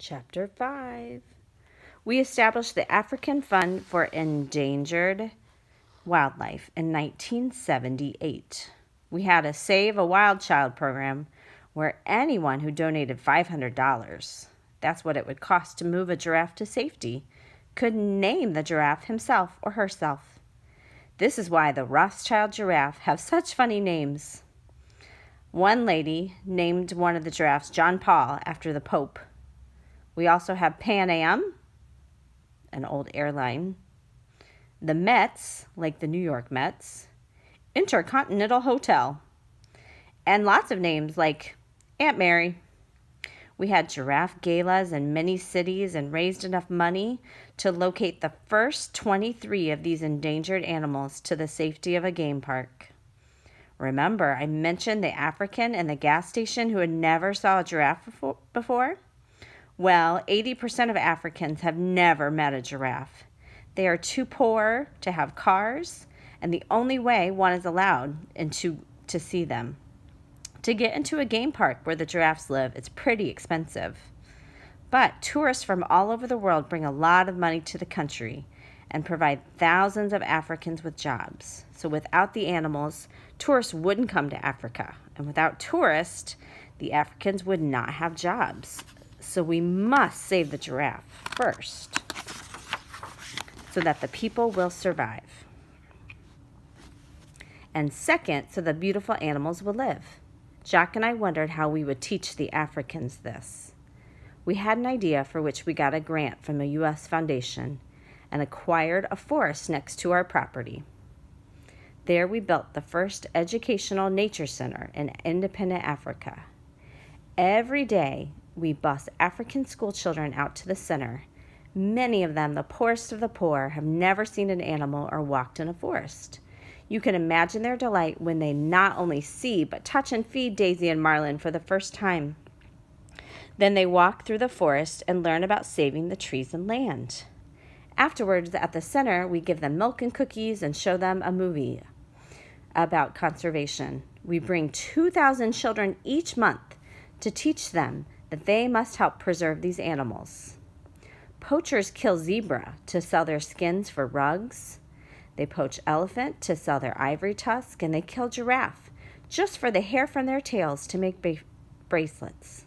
Chapter 5. We established the African Fund for Endangered Wildlife in 1978. We had a Save a Wild Child program where anyone who donated $500, that's what it would cost to move a giraffe to safety, could name the giraffe himself or herself. This is why the Rothschild giraffe have such funny names. One lady named one of the giraffes John Paul after the Pope. We also have Pan Am, an old airline, the Mets, like the New York Mets, Intercontinental Hotel, and lots of names like Aunt Mary. We had giraffe galas in many cities and raised enough money to locate the first 23 of these endangered animals to the safety of a game park. Remember, I mentioned the African in the gas station who had never saw a giraffe before? Well, 80% of Africans have never met a giraffe. They are too poor to have cars, and the only way one is allowed to see them. To get into a game park where the giraffes live, it's pretty expensive. But tourists from all over the world bring a lot of money to the country and provide thousands of Africans with jobs. So without the animals, tourists wouldn't come to Africa. And without tourists, the Africans would not have jobs. So we must save the giraffe first so that the people will survive. And second, so the beautiful animals will live. Jack and I wondered how we would teach the Africans this. We had an idea for which we got a grant from a U.S. foundation and acquired a forest next to our property. There we built the first educational nature center in independent Africa. Every day, we bus African school children out to the center. Many of them, the poorest of the poor, have never seen an animal or walked in a forest. You can imagine their delight when they not only see but touch and feed Daisy and Marlin for the first time. Then they walk through the forest and learn about saving the trees and land. Afterwards, at the center, we give them milk and cookies and show them a movie about conservation. We bring 2,000 children each month to teach them that they must help preserve these animals. Poachers kill zebra to sell their skins for rugs. They poach elephant to sell their ivory tusk, and they kill giraffe just for the hair from their tails to make bracelets.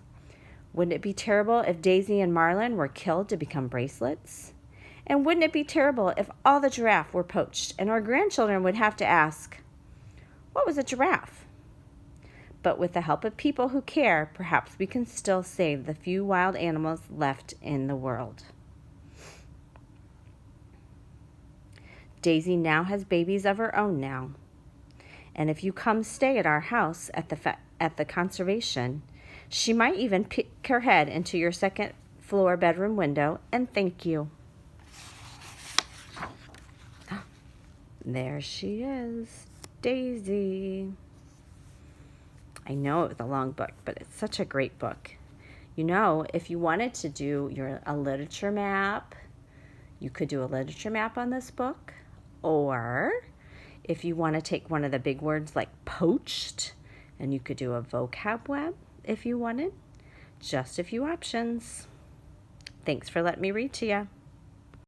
Wouldn't it be terrible if Daisy and Marlin were killed to become bracelets? And wouldn't it be terrible if all the giraffe were poached and our grandchildren would have to ask, what was a giraffe? But with the help of people who care, perhaps we can still save the few wild animals left in the world. Daisy now has babies of her own now. And if you come stay at our house at the conservation, she might even peek her head into your second floor bedroom window and thank you. There she is, Daisy. I know it was a long book, but it's such a great book. You know, if you wanted to do a literature map, you could do a literature map on this book. Or if you want to take one of the big words like poached, and you could do a vocab web if you wanted. Just a few options. Thanks for letting me read to you.